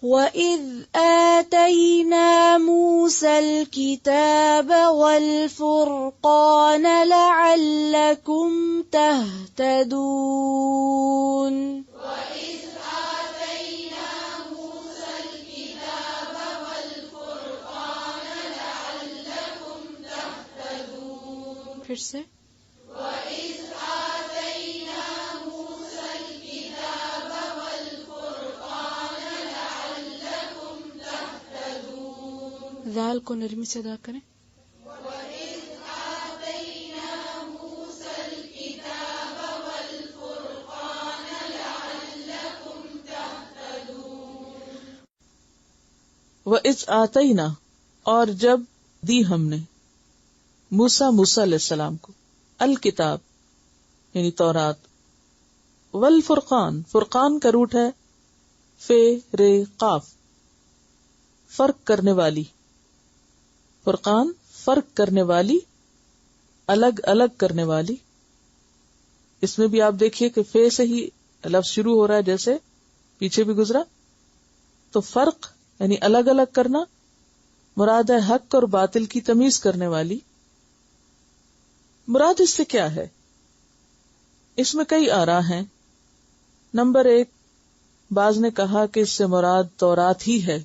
وَإِذْ آتَيْنَا مُوسَى الْكِتَابَ وَالْفُرْقَانَ لَعَلَّكُمْ تَهْتَدُونَ وَإِذْ آتَيْنَا مُوسَى الْكِتَابَ وَالْفُرْقَانَ لَعَلَّكُمْ تَهْتَدُونَ. پھر سے وَإِذْ آتَيْنَا مُوسَى الْكِتَابَ وَالْفُرْقَانَ لَعَلَّكُمْ تَهْتَدُونَ. ذال کو نرمی سے ادا کریں. وَإِذْ آتَيْنَا مُوسَى الْكِتَابَ وَالْفُرْقَانَ لَعَلَّكُمْ تَهْتَدُونَ. وَإِذْ آتَيْنَا، اور جب دی ہم نے، موسیٰ علیہ السلام کو، الکتاب یعنی تورات، والفرقان، فرقان کا روٹ ہے فے رے قاف، فرق کرنے والی. فرقان فرق کرنے والی، الگ الگ کرنے والی. اس میں بھی آپ دیکھیے کہ فے سے ہی لفظ شروع ہو رہا ہے، جیسے پیچھے بھی گزرا. تو فرق یعنی الگ الگ کرنا، مراد ہے حق اور باطل کی تمیز کرنے والی. مراد اس سے کیا ہے؟ اس میں کئی آراء ہیں. نمبر 1، بعض نے کہا کہ اس سے مراد تورات ہی ہے،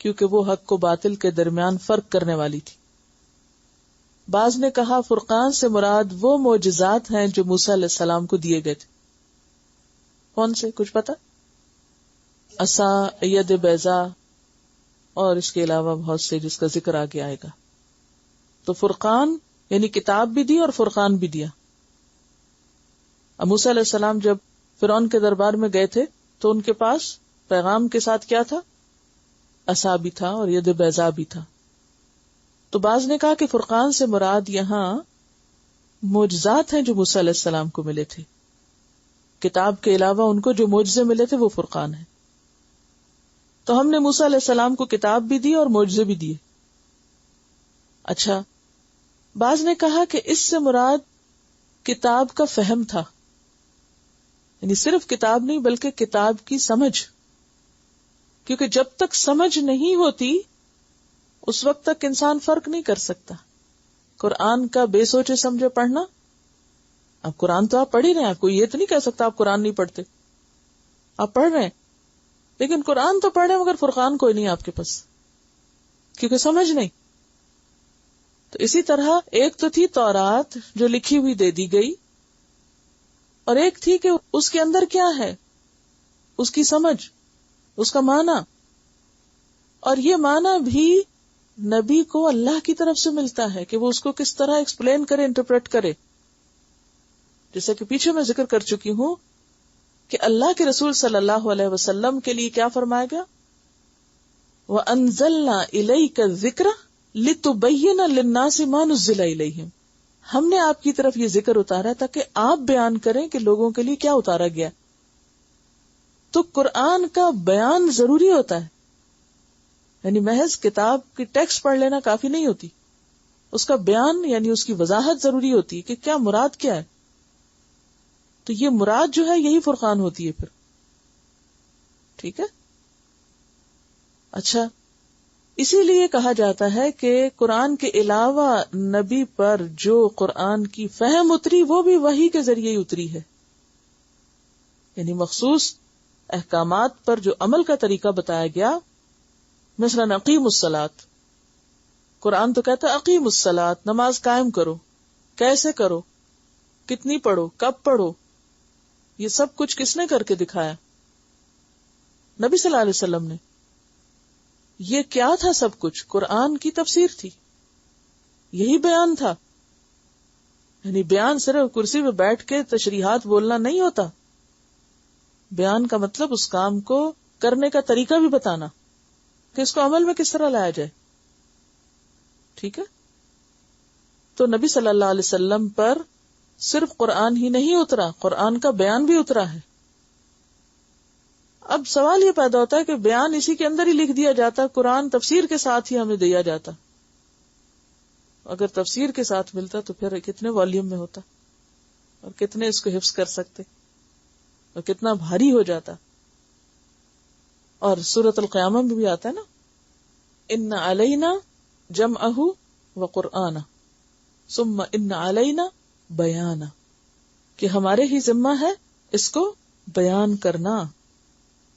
کیونکہ وہ حق و باطل کے درمیان فرق کرنے والی تھی. بعض نے کہا فرقان سے مراد وہ معجزات ہیں جو موسیٰ علیہ السلام کو دیے گئے تھے. کون سے؟ کچھ پتا؟ عصا، ید بیضا، اور اس کے علاوہ بہت سے جس کا ذکر آگے آئے گا. تو فرقان یعنی کتاب بھی دی اور فرقان بھی دیا. موسیٰ علیہ السلام جب فرعون کے دربار میں گئے تھے تو ان کے پاس پیغام کے ساتھ کیا تھا؟ عصا بھی تھا اور ید بیضا بھی تھا. تو بعض نے کہا کہ فرقان سے مراد یہاں معجزات ہیں جو موسیٰ علیہ السلام کو ملے تھے. کتاب کے علاوہ ان کو جو معجزے ملے تھے وہ فرقان ہے. تو ہم نے موسیٰ علیہ السلام کو کتاب بھی دی اور معجزے بھی دیے. اچھا، بعض نے کہا کہ اس سے مراد کتاب کا فہم تھا، یعنی صرف کتاب نہیں بلکہ کتاب کی سمجھ، کیونکہ جب تک سمجھ نہیں ہوتی اس وقت تک انسان فرق نہیں کر سکتا. قرآن کا بے سوچے سمجھے پڑھنا، اب قرآن تو آپ پڑھ ہی رہے ہیں، آپ کو یہ تو نہیں کہہ سکتا آپ قرآن نہیں پڑھتے، آپ پڑھ رہے ہیں، لیکن قرآن تو پڑھ رہے ہیں مگر فرقان کوئی نہیں آپ کے پاس، کیونکہ سمجھ نہیں. تو اسی طرح ایک تو تھی تورات جو لکھی ہوئی دے دی گئی، اور ایک تھی کہ اس کے اندر کیا ہے، اس کی سمجھ، اس کا معنی. اور یہ معنی بھی نبی کو اللہ کی طرف سے ملتا ہے کہ وہ اس کو کس طرح ایکسپلین کرے، انٹرپریٹ کرے. جیسا کہ پیچھے میں ذکر کر چکی ہوں کہ اللہ کے رسول صلی اللہ علیہ وسلم کے لیے کیا فرمایا گیا؟ وَأَنزَلْنَا إِلَيْكَ الذِّكْرَ لِتُبَيِّنَ لِلنَّاسِ مَا نُزِّلَ إِلَيْهِمْ. ہم نے آپ کی طرف یہ ذکر اتارا تاکہ آپ بیان کریں کہ لوگوں کے لیے کیا اتارا گیا. تو قرآن کا بیان ضروری ہوتا ہے، یعنی محض کتاب کی ٹیکسٹ پڑھ لینا کافی نہیں ہوتی، اس کا بیان یعنی اس کی وضاحت ضروری ہوتی ہے کہ کیا مراد کیا ہے. تو یہ مراد جو ہے یہی فرقان ہوتی ہے پھر. ٹھیک ہے. اچھا، اسی لیے کہا جاتا ہے کہ قرآن کے علاوہ نبی پر جو قرآن کی فہم اتری وہ بھی وحی کے ذریعے ہی اتری ہے، یعنی مخصوص احکامات پر جو عمل کا طریقہ بتایا گیا، مثلا اقیم الصلاۃ، قرآن تو کہتا ہے اقیم الصلاۃ، نماز قائم کرو. کیسے کرو، کتنی پڑھو، کب پڑھو، یہ سب کچھ کس نے کر کے دکھایا؟ نبی صلی اللہ علیہ وسلم نے. یہ کیا تھا؟ سب کچھ قرآن کی تفسیر تھی، یہی بیان تھا. یعنی بیان صرف کرسی پہ بیٹھ کے تشریحات بولنا نہیں ہوتا، بیان کا مطلب اس کام کو کرنے کا طریقہ بھی بتانا کہ اس کو عمل میں کس طرح لایا جائے. ٹھیک ہے. تو نبی صلی اللہ علیہ وسلم پر صرف قرآن ہی نہیں اترا، قرآن کا بیان بھی اترا ہے. اب سوال یہ پیدا ہوتا ہے کہ بیان اسی کے اندر ہی لکھ دیا جاتا، قرآن تفسیر کے ساتھ ہی ہمیں دیا جاتا. اگر تفسیر کے ساتھ ملتا تو پھر کتنے والیوم میں ہوتا اور کتنے اس کو حفظ کر سکتے اور کتنا بھاری ہو جاتا. اور سورۃ القیامہ میں بھی آتا ہے نا، ان علینا جمعہ وقرآنہ ثم ان علینا بیانہ، کہ ہمارے ہی ذمہ ہے اس کو بیان کرنا.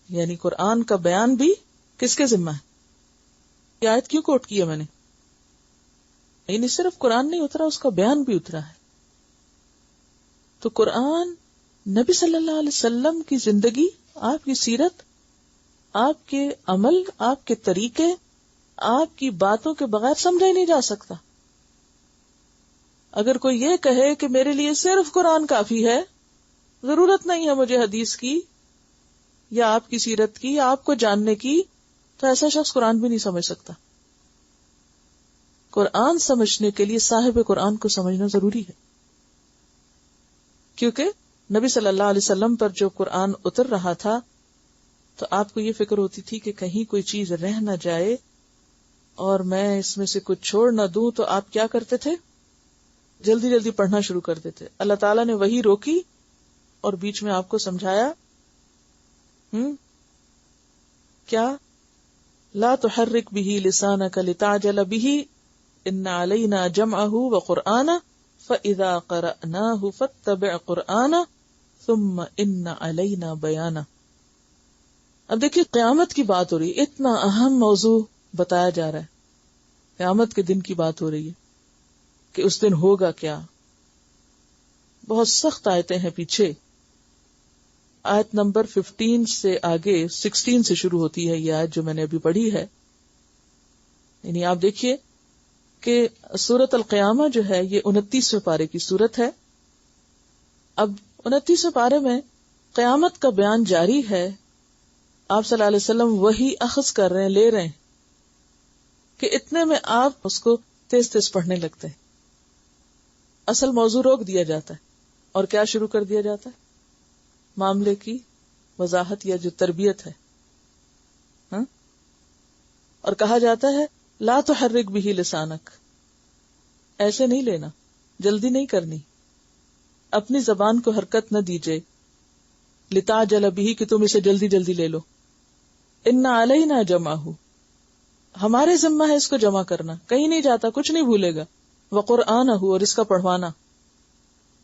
یعنی قرآن کا بیان بھی کس کے ذمہ ہے؟ یہ آیت کیوں کوٹ کی ہے میں نے؟ یعنی صرف قرآن نہیں اترا، اس کا بیان بھی اترا ہے. تو قرآن نبی صلی اللہ علیہ وسلم کی زندگی، آپ کی سیرت، آپ کے عمل، آپ کے طریقے، آپ کی باتوں کے بغیر سمجھا ہی نہیں جا سکتا. اگر کوئی یہ کہے کہ میرے لیے صرف قرآن کافی ہے، ضرورت نہیں ہے مجھے حدیث کی یا آپ کی سیرت کی یا آپ کو جاننے کی، تو ایسا شخص قرآن بھی نہیں سمجھ سکتا. قرآن سمجھنے کے لیے صاحب قرآن کو سمجھنا ضروری ہے، کیونکہ نبی صلی اللہ علیہ وسلم پر جو قرآن اتر رہا تھا تو آپ کو یہ فکر ہوتی تھی کہ کہیں کوئی چیز رہ نہ جائے اور میں اس میں سے کچھ چھوڑ نہ دوں. تو آپ کیا کرتے تھے؟ جلدی جلدی پڑھنا شروع کر دیتے. اللہ تعالیٰ نے وہی روکی اور بیچ میں آپ کو سمجھایا کیا؟ لا تحرک به لسانک لتعجل به ان علینا جمعہ وقرآنہ فاذا قرأناہ فاتبع قرآنہ ثم ان علینا بیانہ. اب دیکھیے قیامت کی بات ہو رہی ہے، اتنا اہم موضوع بتایا جا رہا ہے، قیامت کے دن کی بات ہو رہی ہے کہ اس دن ہوگا کیا. بہت سخت آیتیں ہیں پیچھے. آیت نمبر 15 سے آگے 16 سے شروع ہوتی ہے یہ آیت جو میں نے ابھی پڑھی ہے. یعنی آپ دیکھیے کہ سورۃ القیامہ جو ہے یہ 29ویں پارے کی سورت ہے. اب 29ویں پارے میں قیامت کا بیان جاری ہے. آپ صلی اللہ علیہ وسلم وہی اخذ کر رہے ہیں، لے رہے ہیں کہ اتنے میں آپ اس کو تیز تیز پڑھنے لگتے ہیں. اصل موضوع روک دیا جاتا ہے اور کیا شروع کر دیا جاتا ہے؟ معاملے کی وضاحت یا جو تربیت ہے. اور کہا جاتا ہے لا تحرک به لسانک، ایسے نہیں لینا، جلدی نہیں کرنی، اپنی زبان کو حرکت نہ دیجیے. لتعجل به، کہ تم اسے جلدی جلدی لے لو. ان علینا جمعہ، ہمارے ذمہ ہے اس کو جمع کرنا، کہیں نہیں جاتا، کچھ نہیں بھولے گا. وقرآنہ، اور اس کا پڑھوانا.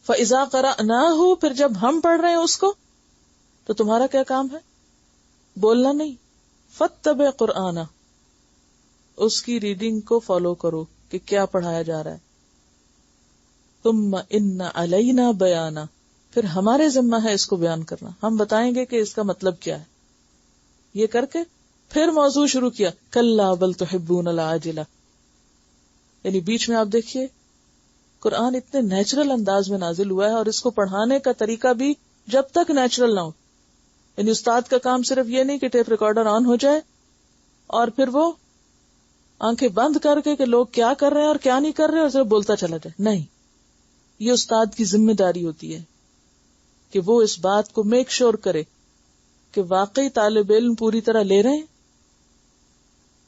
فاذا قرأناہ، پھر جب ہم پڑھ رہے ہیں اس کو تو تمہارا کیا کام ہے؟ بولنا نہیں. فاتبع قرآنہ، اس کی ریڈنگ کو فالو کرو کہ کیا پڑھایا جا رہا ہے. ثم ان علینا بیانہ، پھر ہمارے ذمہ ہے اس کو بیان کرنا، ہم بتائیں گے کہ اس کا مطلب کیا ہے. یہ کر کے پھر موضوع شروع کیا کلا بل تحبون العاجلہ. یعنی بیچ میں آپ دیکھیے قرآن اتنے نیچرل انداز میں نازل ہوا ہے اور اس کو پڑھانے کا طریقہ بھی جب تک نیچرل نہ ہو. یعنی استاد کا کام صرف یہ نہیں کہ ٹیپ ریکارڈر آن ہو جائے اور پھر وہ آنکھیں بند کر کے کہ لوگ کیا کر رہے ہیں اور کیا نہیں کر رہے اور صرف بولتا چلا جائے. نہیں، یہ استاد کی ذمہ داری ہوتی ہے کہ وہ اس بات کو میک شور کرے کہ واقعی طالب علم پوری طرح لے رہے ہیں،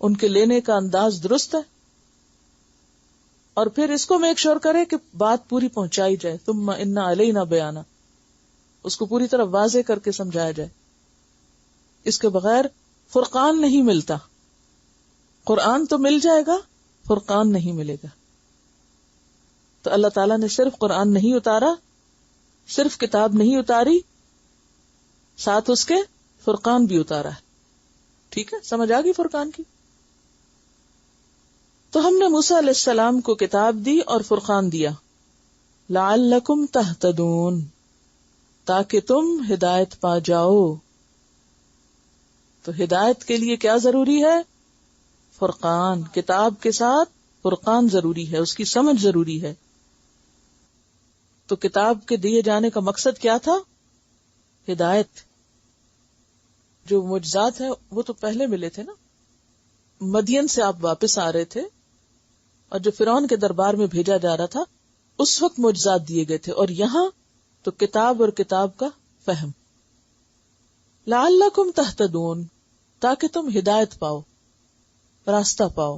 ان کے لینے کا انداز درست ہے، اور پھر اس کو میک شور کرے کہ بات پوری پہنچائی جائے. ثم ان علینا بیانہ، اس کو پوری طرح واضح کر کے سمجھایا جائے. اس کے بغیر فرقان نہیں ملتا. قرآن تو مل جائے گا، فرقان نہیں ملے گا. تو اللہ تعالیٰ نے صرف قرآن نہیں اتارا، صرف کتاب نہیں اتاری، ساتھ اس کے فرقان بھی اتارا ہے. ٹھیک ہے، سمجھ آ گئی فرقان کی؟ تو ہم نے موسیٰ علیہ السلام کو کتاب دی اور فرقان دیا. لعلکم تہتدون، تاکہ تم ہدایت پا جاؤ. تو ہدایت کے لیے کیا ضروری ہے؟ فرقان. کتاب کے ساتھ فرقان ضروری ہے، اس کی سمجھ ضروری ہے. تو کتاب کے دیے جانے کا مقصد کیا تھا؟ ہدایت. جو معجزات ہیں وہ تو پہلے ملے تھے نا. مدین سے آپ واپس آ رہے تھے اور جو فرعون کے دربار میں بھیجا جا رہا تھا اس وقت معجزات دیے گئے تھے، اور یہاں تو کتاب اور کتاب کا فہم. لعلکم تہتدون، تاکہ تم ہدایت پاؤ، راستہ پاؤ.